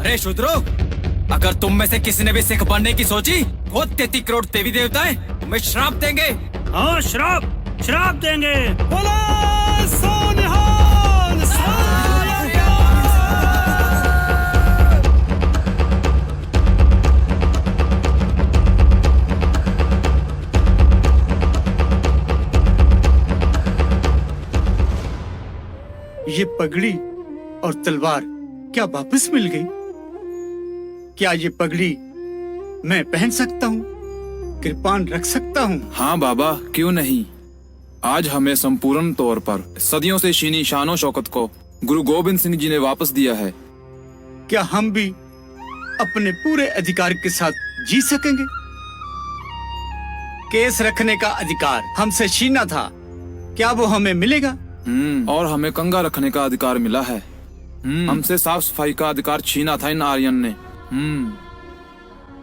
अरे शूद्रो, अगर तुम में से किसी ने भी सिख बनने की सोची, वो 33 करोड़ देवी देवताएं तुम्हें श्राप देंगे। हाँ, श्राप देंगे। बोलो सोनिहाल ये पगड़ी और तलवार क्या वापस मिल गई? क्या ये पगड़ी मैं पहन सकता हूँ? कृपान रख सकता हूँ? हाँ बाबा, क्यों नहीं। आज हमें संपूर्ण तौर पर सदियों से छीनी शानो शौकत को गुरु गोविंद सिंह जी ने वापस दिया है। क्या हम भी अपने पूरे अधिकार के साथ जी सकेंगे? केस रखने का अधिकार हमसे छीना था, क्या वो हमें मिलेगा? और हमें कंगा रखने का अधिकार मिला है। हमसे साफ सफाई का अधिकार छीना था इन आर्यन ने।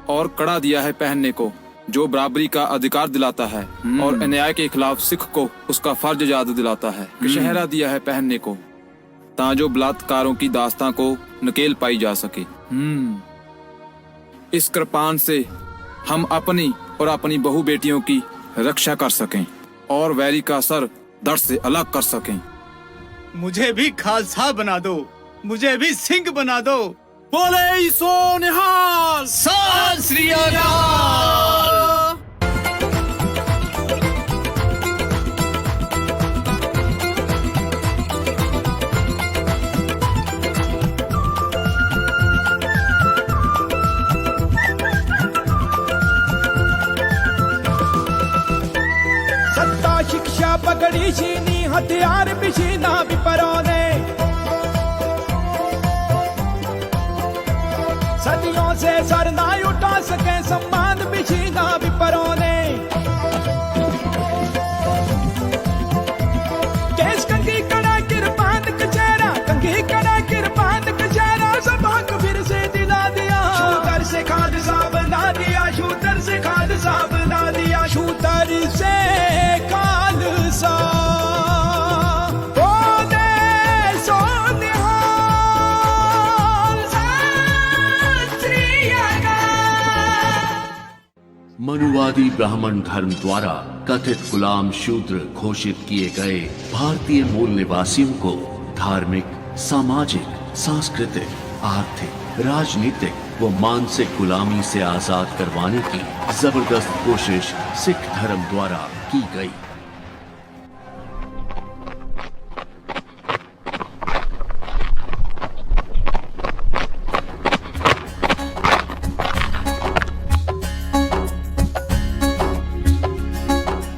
और कड़ा दिया है पहनने को, जो बराबरी का अधिकार दिलाता है और अन्याय के खिलाफ सिख को उसका फर्ज याद दिलाता है। कशहरा दिया है पहनने को, ताजो बलात्कारों की दास्तां को नकेल पाई जा सके। इस कृपान से हम अपनी और अपनी बहु बेटियों की रक्षा कर सकें और वैरी का सर दर्द से अलग कर सकें। मुझे भी खालसा बना दो, मुझे भी सिंह बना दो। बोले सोनिहाल सत श्री अकाल। सत्ता शिक्षा पकड़ी छीनी, हथियार भी छीना विपरों ने। सदियों से सर ना उठा सके, सम्मान भी छीना विपरों ने। केस कंघी कड़ा किरपान कचहरा, कंघी कड़ा किरपान कचहरा, सब हक फिर से दिला दिया। शूटर से खाद सा बना दिया, शूटर से खाद सा बना दिया, शूटर से खालसा। मनुवादी ब्राह्मण धर्म द्वारा कथित गुलाम शूद्र घोषित किए गए भारतीय मूल निवासियों को धार्मिक, सामाजिक, सांस्कृतिक, आर्थिक, राजनीतिक व मानसिक गुलामी से आजाद करवाने की जबरदस्त कोशिश सिख धर्म द्वारा की गई।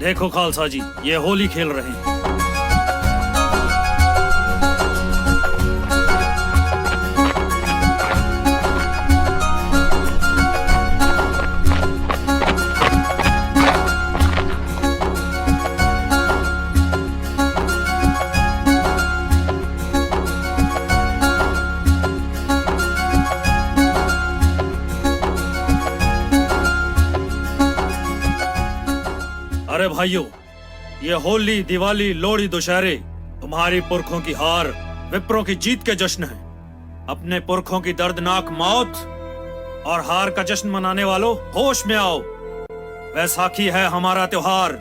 देखो खालसा जी, ये होली खेल रहे हैं। अरे भाइयों, ये होली, दिवाली, लोहड़ी, दुशहरे तुम्हारी पुरखों की हार, विप्रों की जीत के जश्न है। अपने पुरखों की दर्दनाक मौत और हार का जश्न मनाने वालों, होश में आओ। वैसाखी है हमारा त्योहार,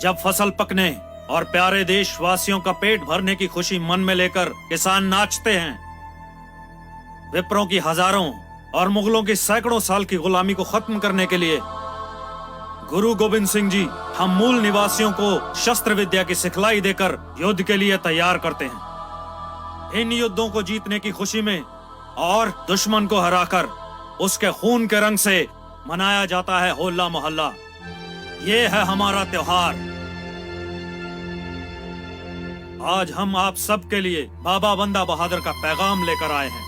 जब फसल पकने और प्यारे देशवासियों का पेट भरने की खुशी मन में लेकर किसान नाचते हैं। विप्रों की हजारों और मुगलों की सैकड़ों साल की गुलामी को खत्म करने के लिए गुरु गोविंद सिंह जी हम मूल निवासियों को शस्त्र विद्या की सिखलाई देकर युद्ध के लिए तैयार करते हैं। इन युद्धों को जीतने की खुशी में और दुश्मन को हराकर उसके खून के रंग से मनाया जाता है होला मोहल्ला। ये है हमारा त्योहार। आज हम आप सब के लिए बाबा बंदा बहादुर का पैगाम लेकर आए हैं।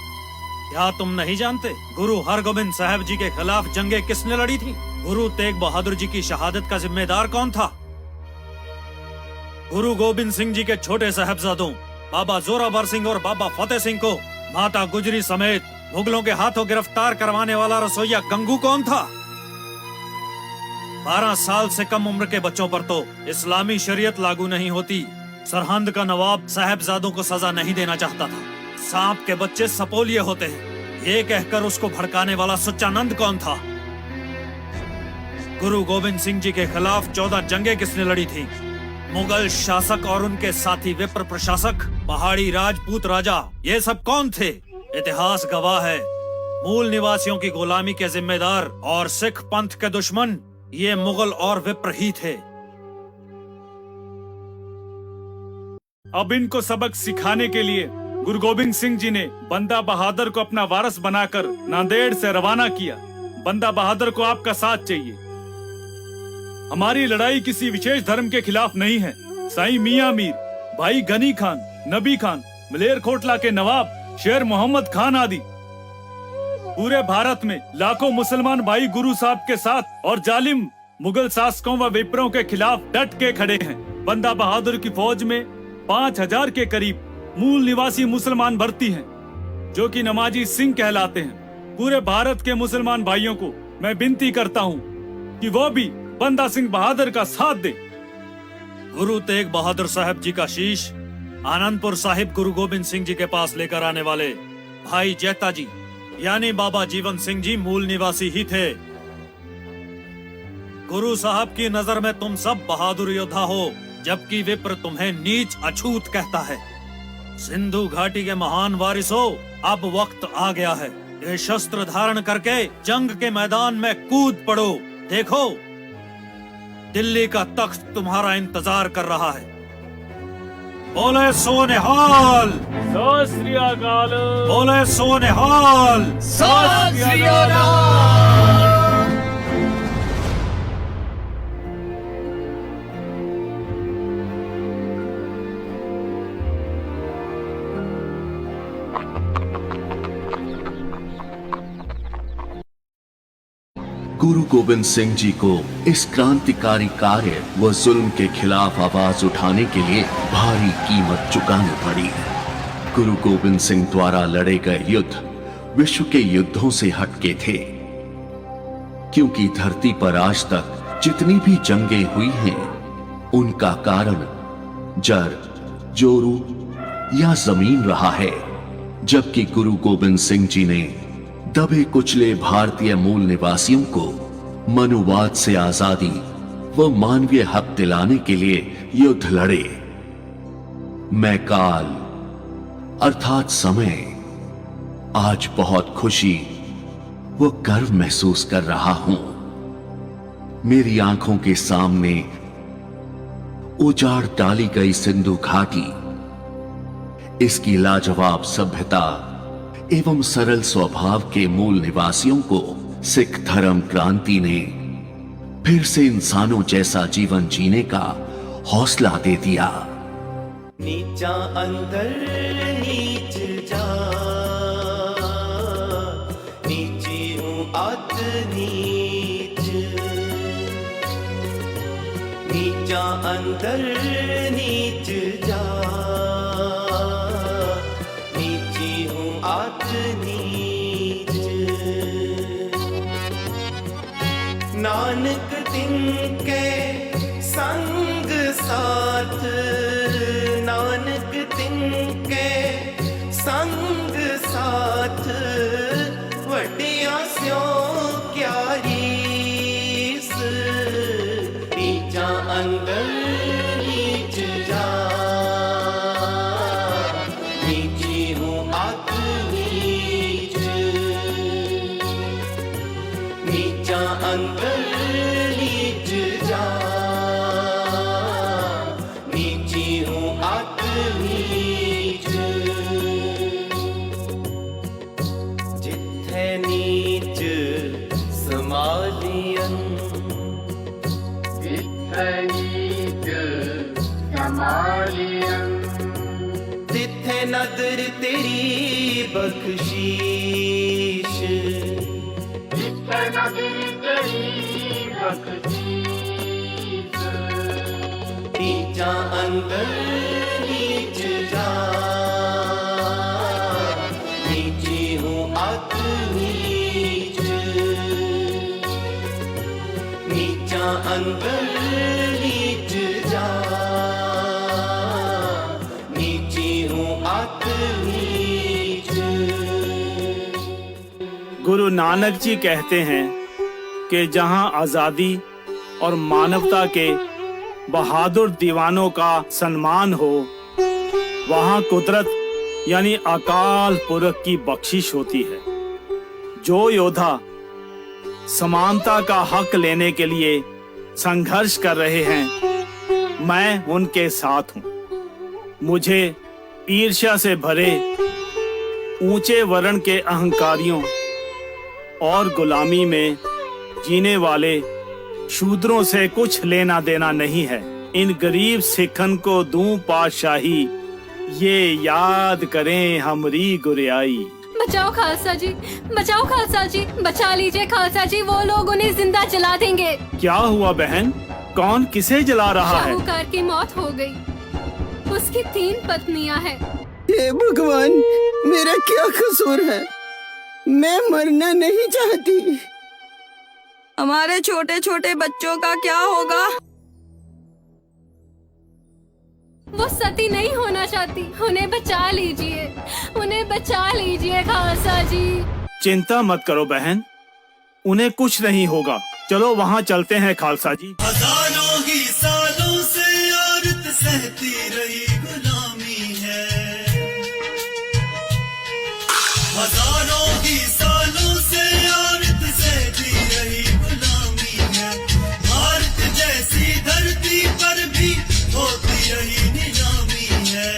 क्या तुम नहीं जानते गुरु हरगोबिंद साहब जी के खिलाफ जंगे किसने लड़ी थी? गुरु तेग बहादुर जी की शहादत का जिम्मेदार कौन था? गुरु गोविंद सिंह जी के छोटे साहबजादों बाबा जोरावर सिंह और बाबा फतेह सिंह को माता गुजरी समेत मुगलों के हाथों गिरफ्तार करवाने वाला रसोइया गंगू कौन था? 12 साल से कम उम्र के बच्चों पर तो इस्लामी शरीयत लागू नहीं होती। सरहंद का नवाब साहबजादों को सजा नहीं देना चाहता था। सांप के बच्चे सपोलिये होते हैं। ये कहकर उसको भड़काने वाला सच्चानंद कौन था? गुरु गोविंद सिंह जी के खिलाफ 14 जंगें किसने लड़ी थी? मुगल शासक और उनके साथी विप्र प्रशासक, पहाड़ी राजपूत राजा, ये सब कौन थे? इतिहास गवाह है, मूल निवासियों की गुलामी के जिम्मेदार और सिख पंथ के दुश्मन ये मुगल और विप्र ही थे। अब इनको सबक सिखाने के लिए गुरु गोविंद सिंह जी ने बंदा बहादुर को अपना वारस बनाकर नांदेड़ से रवाना किया। बंदा बहादुर को आपका साथ चाहिए। हमारी लड़ाई किसी विशेष धर्म के खिलाफ नहीं है। साईं मियां मीर, भाई गनी खान, नबी खान, मलेरकोटला के नवाब शेर मोहम्मद खान आदि पूरे भारत में लाखों मुसलमान भाई गुरु साहब के साथ और जालिम मुगल शासकों व विप्रों के खिलाफ डट के खड़े हैं। बंदा बहादुर की फौज में 5000 के करीब मूल निवासी मुसलमान भर्ती हैं, जो कि नमाजी सिंह कहलाते हैं। पूरे भारत के मुसलमान भाइयों को मैं विनती करता हूँ कि वो भी बंदा सिंह बहादुर का साथ दे। गुरु तेग बहादुर साहब जी का शीश आनंदपुर साहिब गुरु गोविंद सिंह जी के पास लेकर आने वाले भाई जैता जी यानी बाबा जीवन सिंह जी मूल निवासी ही थे। गुरु साहब की नजर में तुम सब बहादुर योद्धा हो, जबकि विप्र तुम्हें नीच अछूत कहता है। सिंधु घाटी के महान वारिसों, अब वक्त आ गया है। ये शस्त्र धारण करके जंग के मैदान में कूद पड़ो। देखो, दिल्ली का तख्त तुम्हारा इंतजार कर रहा है। बोले सो निहाल, सत श्री अकाल। बोले सो निहाल। गुरु गोविंद सिंह जी को इस क्रांतिकारी कार्य व जुल्म के खिलाफ आवाज उठाने के लिए भारी कीमत चुकानी पड़ी। गुरु गोविंद सिंह द्वारा लड़े गए युद्ध विश्व के युद्धों से हटके थे, क्योंकि धरती पर आज तक जितनी भी जंगें हुई हैं, उनका कारण जर, जोरू या जमीन रहा है, जबकि गुरु गोविंद सिंह जी ने दबे कुचले भारतीय मूल निवासियों को मनुवाद से आजादी व मानवीय हक दिलाने के लिए युद्ध लड़े। मैं काल अर्थात समय आज बहुत खुशी व गर्व महसूस कर रहा हूं। मेरी आंखों के सामने उजाड़ डाली गई सिंधु घाटी, इसकी लाजवाब सभ्यता एवं सरल स्वभाव के मूल निवासियों को सिख धर्म क्रांति ने फिर से इंसानों जैसा जीवन जीने का हौसला दे दिया। नीचा अंदर नीच जा, नीची हूँ आत नीच, नीचा अंदर नीच जा, नीची हूँ आत नीच। नानक तिनके संग साथ, नानक तिनके संग साथ, वड्डिया स्यों क्या रीस। नीचा अंदर नीच जा, नीची हूँ आत नीच, नीचा अंदर नीच जा, नीची हूँ आत नीच। जिथे नीच समालियन, जिथे नीच समालियन, तिथे नदर तेरी बख्शीश, जिथे नदर तेरी बख्शीश। नीचा अंदर नीच जा, नीची हूँ आत नीच, नीचा अंदर नीच जा, नीची हूँ आत नीच। गुरु नानक जी कहते हैं कि जहां आजादी और मानवता के बहादुर दीवानों का सम्मान हो, वहां कुदरत यानी अकाल पुरख की बख्शिश होती है। जो योद्धा समानता का हक लेने के लिए संघर्ष कर रहे हैं, मैं उनके साथ हूं। मुझे ईर्ष्या से भरे ऊंचे वर्ण के अहंकारियों और गुलामी में जीने वाले शूद्रों से कुछ लेना देना नहीं है। इन गरीब सिखन को दूं पातशाही, ये याद करें हमरी गुरियाई। बचाओ खालसा जी, बचाओ खालसा जी, बचा लीजिए खालसा जी, वो लोग उन्हें जिंदा जला देंगे। क्या हुआ बहन? कौन किसे जला रहा है? शाहूकार की मौत हो गई, उसकी 3 पत्नियां हैं। हे भगवान, मेरा क्या कसूर है? मैं मरना नहीं चाहती। हमारे छोटे छोटे बच्चों का क्या होगा? वो सती नहीं होना चाहती, उन्हें बचा लीजिए, उन्हें बचा लीजिए खालसा जी। चिंता मत करो बहन, उन्हें कुछ नहीं होगा। चलो वहाँ चलते हैं खालसा जी। हजारों ही सालों से औरत सहती रही गुलामी है, हजारों ही सालों से औरत सहती रही गुलामी है। भारत जैसी धरती पर भी होती रही नीलामी है।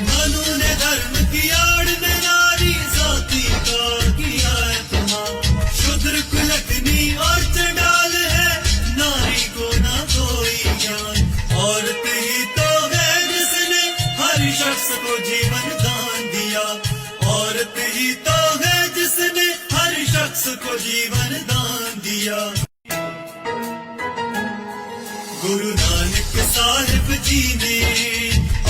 मनु ने धर्म की आड़ में नारी जाति का किया इत्मीनान। शूद्र कुलकनी और चंडाल है, नारी को ना कोई ज्ञान। औरत ही तो है जिसने हर शख्स को जीवन दान दिया, औरत ही तो है जिसने हर शख्स को जीवन दान दिया। गुरु नानक साहिब जी ने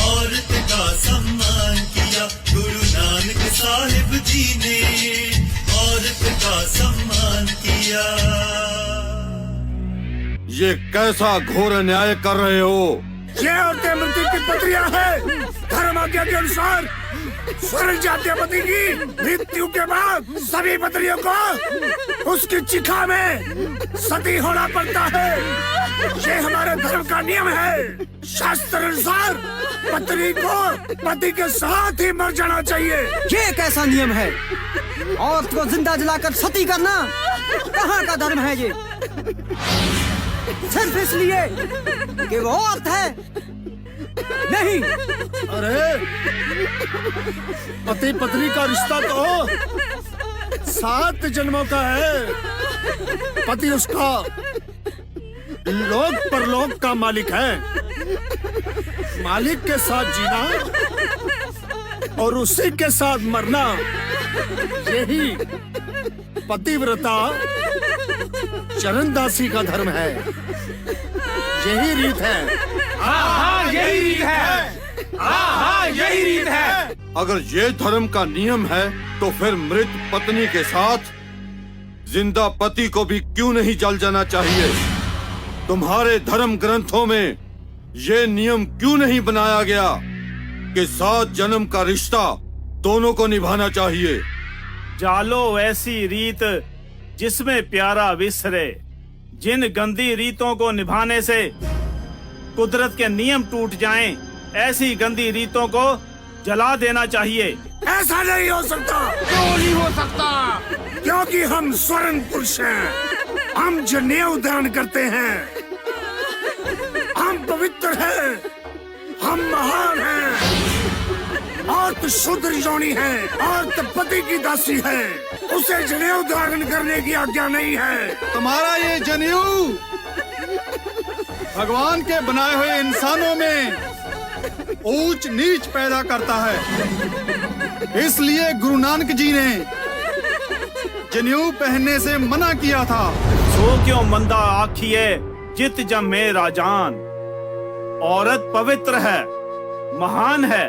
औरत का सम्मान किया, गुरु नानक साहिब जी ने औरत का सम्मान किया। ये कैसा घोर अन्याय कर रहे हो? ये औरतें मृत्यु की पत्रियां हैं। धर्म आज्ञा के अनुसार स्वर्ण जात्यपति की मृत्यु के बाद सभी पत्रियों को उसकी चिखा में सती होना पड़ता है। ये हमारे धर्म का नियम है। शास्त्र अनुसार पत्नी को पति के साथ ही मर जाना चाहिए। ये कैसा नियम है? औरत को जिंदा जलाकर सती करना कहाँ का धर्म है ये? सिर्फ इसलिए कि वो औरत है? नहीं। अरे पति पत्नी का रिश्ता तो 7 जन्मों का है। पति उसका लोक परलोक का मालिक है। मालिक के साथ जीना और उसी के साथ मरना, यही पतिव्रता चरणदासी का धर्म है। यही रीत है। यही रीत है। यही रीत है। अगर ये धर्म का नियम है तो फिर मृत पत्नी के साथ जिंदा पति को भी क्यों नहीं जल जाना चाहिए? तुम्हारे धर्म ग्रंथों में ये नियम क्यों नहीं बनाया गया कि 7 जन्म का रिश्ता दोनों को निभाना चाहिए? जालो ऐसी रीत जिसमें प्यारा विसरे। जिन गंदी रीतों को निभाने से कुदरत के नियम टूट जाएं, ऐसी गंदी रीतों को जला देना चाहिए। ऐसा नहीं हो सकता। क्यों नहीं हो सकता? क्योंकि हम स्वर्ण पुरुष हैं। हम जनेऊ दान करते हैं। हम पवित्र हैं। हम महान हैं। औरत शूद्र योनि है। औरत पति की दासी है। उसे जनेऊ धारण करने की आज्ञा नहीं है। तुम्हारा ये जनेऊ भगवान के बनाए हुए इंसानों में ऊंच नीच पैदा करता है। इसलिए गुरु नानक जी ने जनेऊ पहनने से मना किया था। सो क्यों मंदा आखिए जित जमे राजान। औरत पवित्र है, महान है,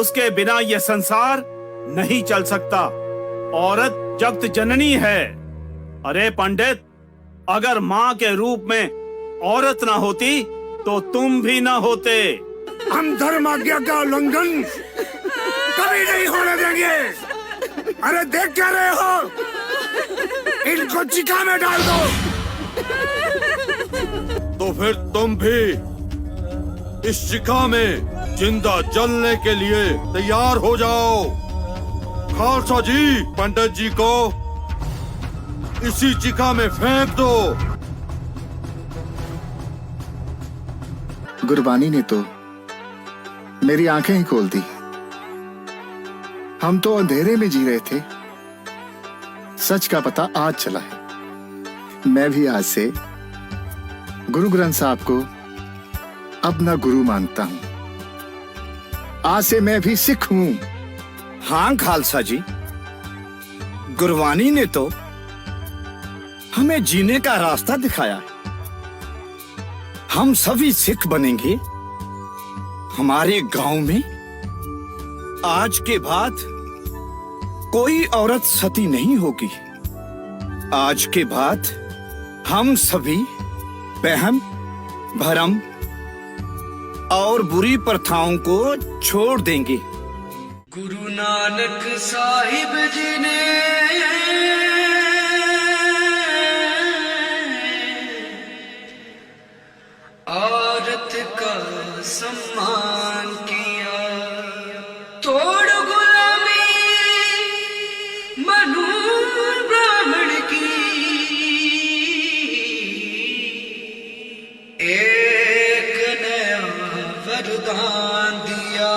उसके बिना यह संसार नहीं चल सकता। औरत जगत जननी है। अरे पंडित, अगर माँ के रूप में औरत ना होती तो तुम भी ना होते। हम धर्म आज्ञा का उल्लंघन कभी नहीं होने देंगे। अरे देख क्या रहे हो? इनको चिता में डाल दो। तो फिर तुम भी इस शिखा में जिंदा जलने के लिए तैयार हो जाओ। खालसा जी, पंडित जी को इसी चिखा में फेंक दो। गुरबानी ने तो मेरी आंखें ही खोल दी। हम तो अंधेरे में जी रहे थे, सच का पता आज चला है। मैं भी आज से गुरु ग्रंथ साहब को अपना गुरु मानता हूं। आज से मैं भी सिख हूं। हाँ खालसा जी, गुरबानी ने तो हमें जीने का रास्ता दिखाया। हम सभी सिख बनेंगे। हमारे गांव में आज के बाद कोई औरत सती नहीं होगी। आज के बाद हम सभी वहम, भरम और बुरी प्रथाओं को छोड़ देंगे। गुरु नानक साहिब जी ने औरत का सम्मान किया, तोड़ गुलामी मनु ब्राह्मण की, एक नया वरदान दिया।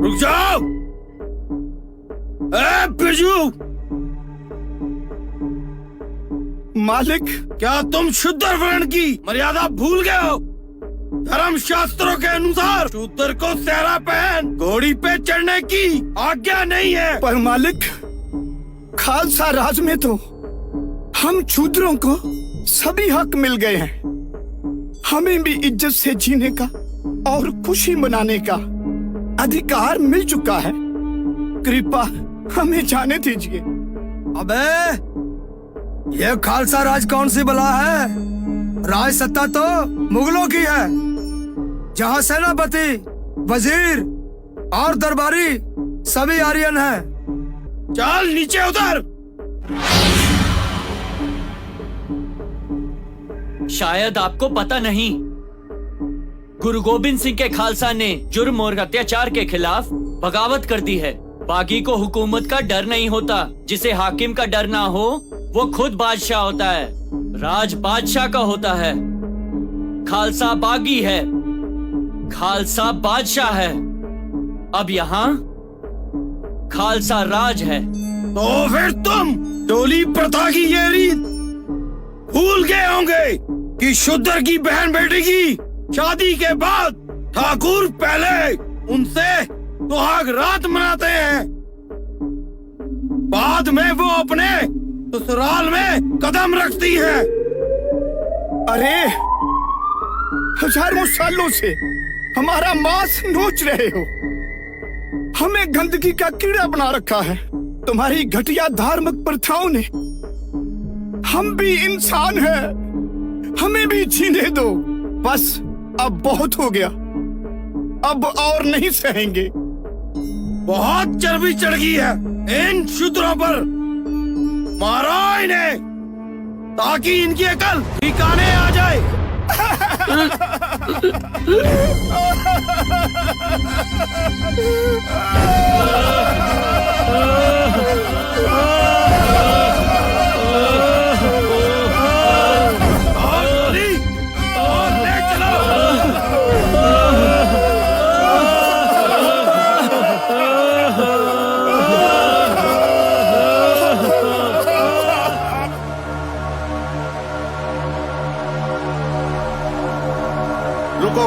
रुक जाओ। ए बिरजू, मालिक, क्या तुम शूद्र वर्ण की मर्यादा भूल गए हो? धर्म शास्त्रों के अनुसार शूद्र को सेहरा पहन घोड़ी पे चढ़ने की आज्ञा नहीं है। पर मालिक, खालसा राज में तो हम शूद्रों को सभी हक मिल गए हैं। हमें भी इज्जत से जीने का और खुशी मनाने का अधिकार मिल चुका है। कृपा हमें जाने दीजिए। अबे, ये खालसा राज कौन सी बला है? राज सत्ता तो मुगलों की है, जहाँ सेनापति, वजीर और दरबारी सभी आर्यन हैं। चल नीचे उतर। शायद आपको पता नहीं, गुरु गोविंद सिंह के खालसा ने जुर्म और अत्याचार के खिलाफ बगावत कर दी है। बागी को हुकूमत का डर नहीं होता। जिसे हाकिम का डर ना हो वो खुद बादशाह होता है। राज बादशाह का होता है। खालसा बागी है, खालसा बादशाह है। अब यहाँ खालसा राज है। तो फिर तुम डोली प्रथा की ये रीत भूल गए होंगे कि शूद्र की बहन बेटी की शादी के बाद ठाकुर पहले उनसे सुहाग रात मनाते हैं, बाद में वो अपने ससुराल में कदम रखती है। अरे, हजारों सालों से हमारा मांस नोच रहे हो। हमें गंदगी का कीड़ा बना रखा है तुम्हारी घटिया धार्मिक प्रथाओं ने। हम भी इंसान हैं, हमें भी जीने दो। बस अब बहुत हो गया, अब और नहीं सहेंगे। बहुत चर्बी चढ़ गई है इन शूद्रों पर। मारो इन्हें ताकि इनकी अकल ठिकाने आ जाए।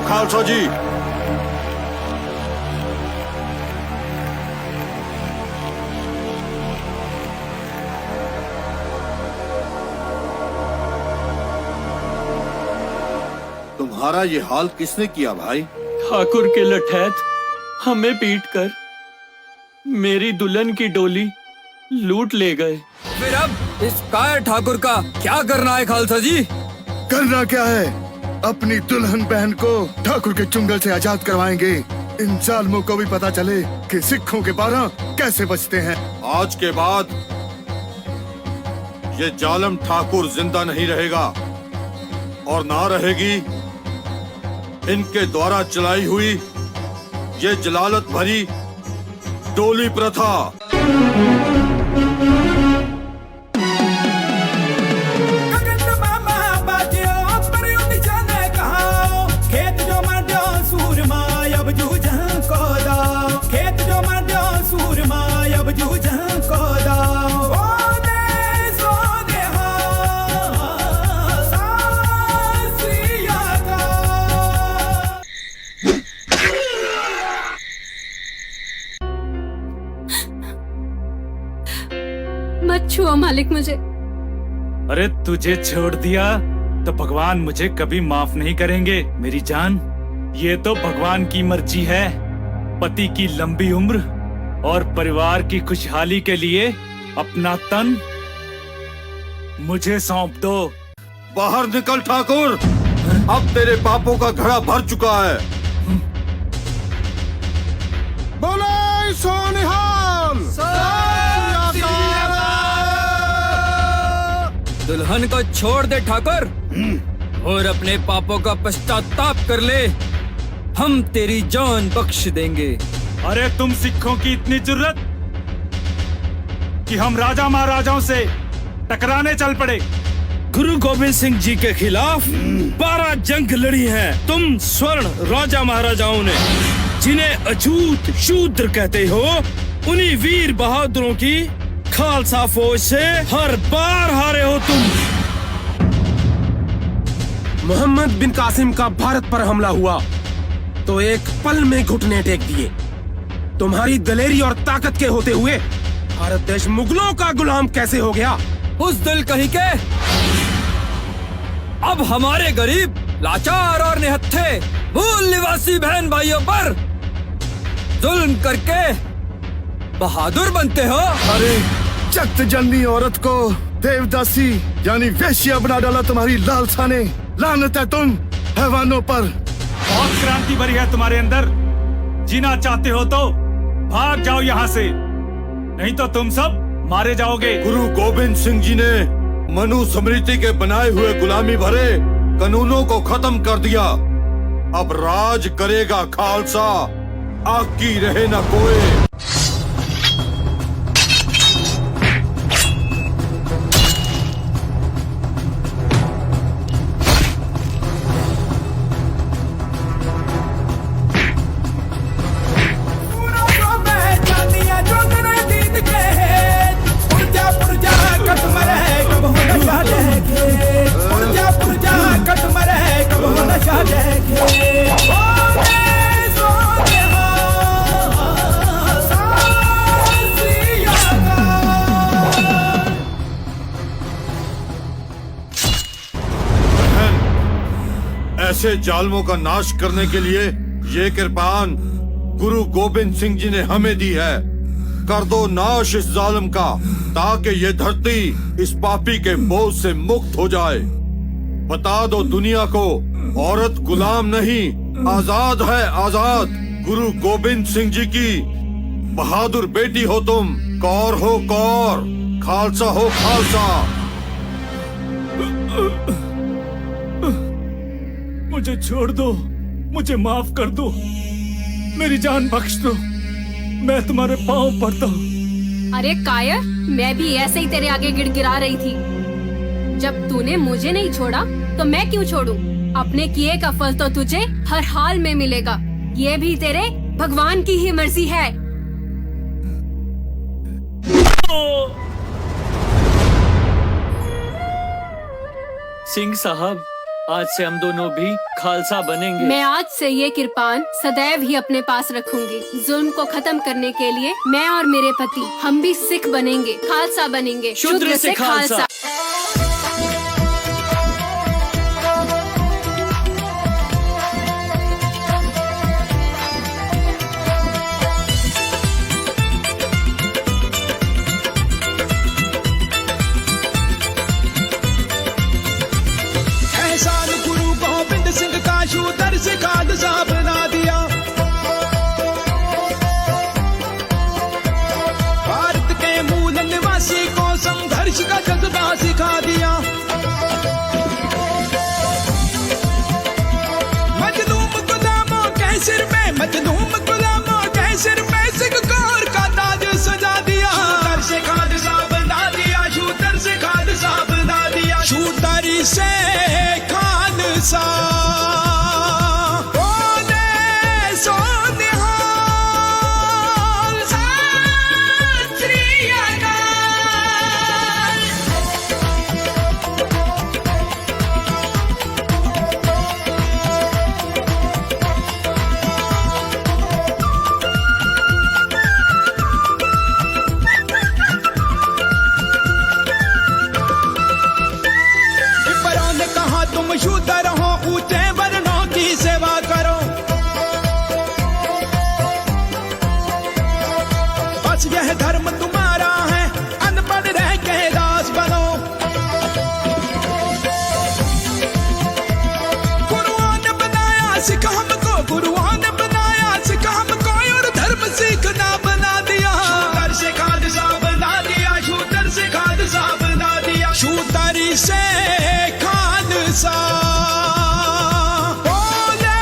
खालसा जी। तुम्हारा ये हाल किसने किया भाई? ठाकुर के लठैत हमें पीट कर मेरी दुल्हन की डोली लूट ले गए। फिर अब इस कायर ठाकुर का क्या करना है खालसा जी? करना क्या है? अपनी दुल्हन बहन को ठाकुर के चुंगल से आजाद करवाएंगे। इन जालिमों को भी पता चले कि सिखों के 12 कैसे बचते हैं। आज के बाद ये जालिम ठाकुर जिंदा नहीं रहेगा और ना रहेगी इनके द्वारा चलाई हुई ये जलालत भरी डोली प्रथा। गगन मामा बाजियो परियुत जाने कहाँ खेत जो मंड्यो सूरमा अब जूझं को दाओ खेत जो मंड्यो सूरमा अब जूझं को दाओ ओ दे सो दे सासिया का मत छुओ मालिक मुझे। अरे तुझे छोड़ दिया तो भगवान मुझे कभी माफ नहीं करेंगे मेरी जान। ये तो भगवान की मर्जी है। पति की लंबी उम्र और परिवार की खुशहाली के लिए अपना तन मुझे सौंप दो। बाहर निकल ठाकुर, अब तेरे पापों का घड़ा भर चुका है। बोले सोनिहाल। दुल्हन को छोड़ दे ठाकुर और अपने पापों का पश्चाताप कर ले। हम तेरी जान बख्श देंगे। अरे तुम सिखों की इतनी जुर्रत कि हम राजा महाराजाओं से टकराने चल पड़े। गुरु गोविंद सिंह जी के खिलाफ 12 जंग लड़ी हैं तुम स्वर्ण राजा महाराजाओं ने। जिन्हें अछूत शूद्र कहते हो, उन्हीं वीर बहादुरों की खालसा फौज से हर बार हारे हो तुम। मोहम्मद बिन कासिम का भारत पर हमला हुआ तो एक पल में घुटने टेक दिए। तुम्हारी दलेरी और ताकत के होते हुए भारत देश मुगलों का गुलाम कैसे हो गया? उस दिल कहीं के अब हमारे गरीब, लाचार और निहत्थे मूल निवासी बहन भाइयों पर जुल्म करके बहादुर बनते हो। अरे चक्त जननी औरत को देवदासी यानी वेश्या बना डाला तुम्हारी लालसा ने। लानत है तुम हैवानों पर। बहुत क्रांति भरी है तुम्हारे अंदर। जीना चाहते हो तो भाग जाओ यहाँ से, नहीं तो तुम सब मारे जाओगे। गुरु गोविंद सिंह जी ने मनु स्मृति के बनाए हुए गुलामी भरे कानूनों को खत्म कर दिया। अब राज करेगा खालसा, आकी रहे न कोई। ऐसे जालमों का नाश करने के लिए ये कृपान गुरु गोविंद सिंह जी ने हमें दी है। कर दो नाश इस जालिम का, ताकि ये धरती इस पापी के बोझ से मुक्त हो जाए। बता दो दुनिया को, औरत गुलाम नहीं, आजाद है आजाद। गुरु गोविंद सिंह जी की बहादुर बेटी हो तुम। कौर हो कौर, खालसा हो खालसा। मुझे छोड़ दो, मुझे माफ कर दो, मेरी जान बख्श दो। मैं तुम्हारे पांव पड़ता हूँ। अरे कायर, मैं भी ऐसे ही तेरे आगे गिड़गिड़ा रही थी। जब तूने मुझे नहीं छोड़ा तो मैं क्यों छोड़ूं? अपने किए का फल तो तुझे हर हाल में मिलेगा। ये भी तेरे भगवान की ही मर्जी है। सिंह साहब, आज से हम दोनों भी खालसा बनेंगे। मैं आज से ये किरपान सदैव ही अपने पास रखूंगी। जुल्म को खत्म करने के लिए मैं और मेरे पति हम भी सिख बनेंगे, खालसा बनेंगे, शूद्र से खालसा। एहसान गुरु गोविंद सिंह का शूदर से खालसा बना दिया। भारत के मूल निवासी को संघर्ष का जज्बा सिखा दिया। मजलूम गुलामों के सिर पे, मजलूम गुलामों के सिर पे सिख गौर का ताज सजा दिया। शूदर से खालसा बना दिया, शूदर से खालसा बना दिया, शूदर से खालसा। बोले सो निहाल, सत श्री अकाल। विपरों ने कहा तुम शूदर हो, ऊंचे वर्णों की सेवा करो। बस यह धर्म तुम्हारा है, अनपढ़ रह के दास बनो। गुरुओं ने बनाया सिख हमको, गुरुओं ने बनाया सिख हमको, और धर्म सीखना बना दिया। शूदर से खालसा बना दिया, शूदर से खालसा बना दिया, शूदर से खालसा। बोले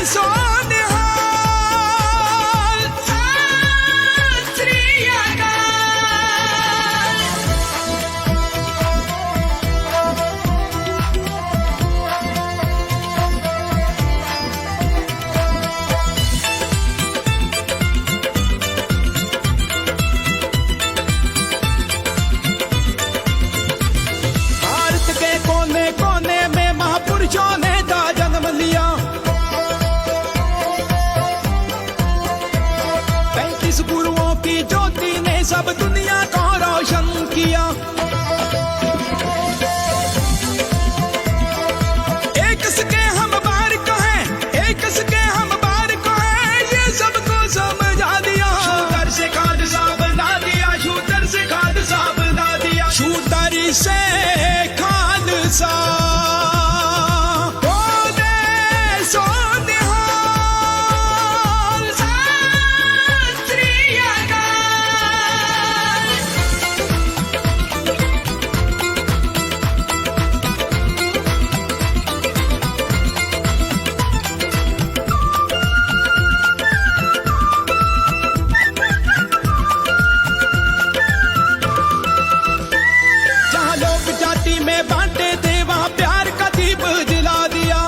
सो निहाल, सत श्री अकाल। भारत के कोने कोने में महापुरुषों ने था जन्म लिया। 35 गुरुओं की ज्योति ने सब दुनिया को रोशन किया। एक सके हम बार को हैं, एक सके हम बार को हैं, ये सबको समझा दिया। शूदर से खालसा बना दिया, शूदर से खालसा बना दिया, शूदर से खालसा। बोले सो निहाल, सत श्री अकाल। जहाँ लोग जाति में बांटे थे, वहाँ प्यार का दीप जला दिया।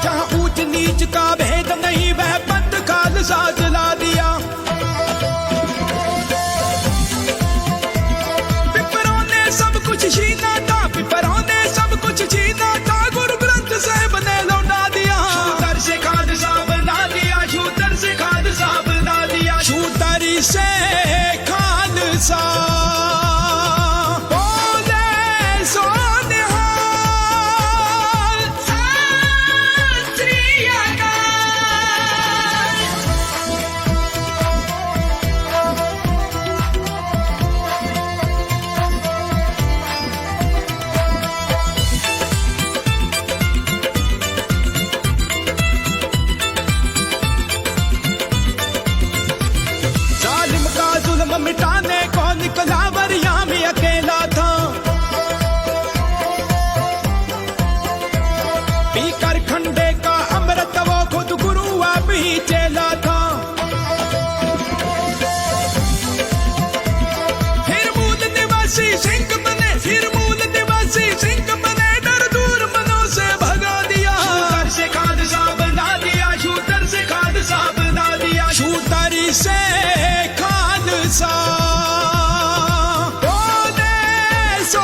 जहाँ ऊंच नीच का भेद नहीं, वह पंथ खालसा जला दिया। पिपरों ने सब कुछ छीना था, पिपरों ने सब कुछ छीना था, गुरु ग्रंथ साहिब ने लौटा दिया। शूदर से खालसा बना दिया, शूदर से खालसा बना दिया, शूदर से खालसा। बोले सो निहाल, सत श्री अकाल। जालिम का जुल्म मिटाने को निकला वरिया में अकेला था। पीकर खंडे का अमृत वो खुद गुरु आप ही चेला था। फिर मूल निवासी सिंह बने, फिर मूल निवासी सिंह बने, डर दूर मनों से भगा दिया। शूदर से खालसा बना दिया, शूदर से खालसा बना दिया, शूदर से खालसा। बोले सो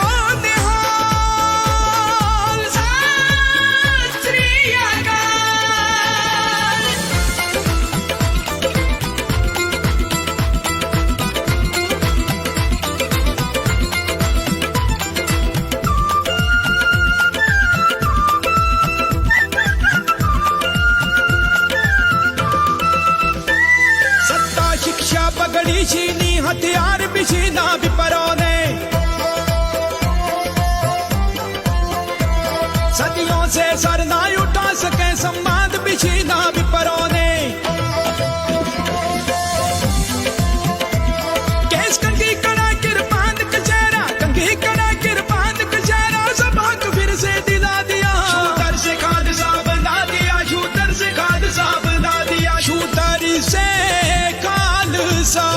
लकड़ी छीनी हथियार भी छीना विपरों ने सदियों से सर ना उठा सके सम्मान भी छीना विपरों ने केस कंघी कड़ा किरपान कचहरा कंघी कड़ा किरपान कचहरा सब हक फिर से दिला दिया शूटर से खालसा बना दिया शूटर से खालसा बना दिया शूटर से खालसा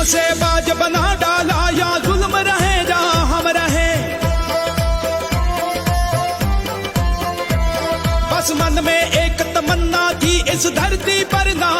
से बाज बना डाला या जुल्म रहे या हम रहे बस मन में एक तमन्ना थी इस धरती पर ना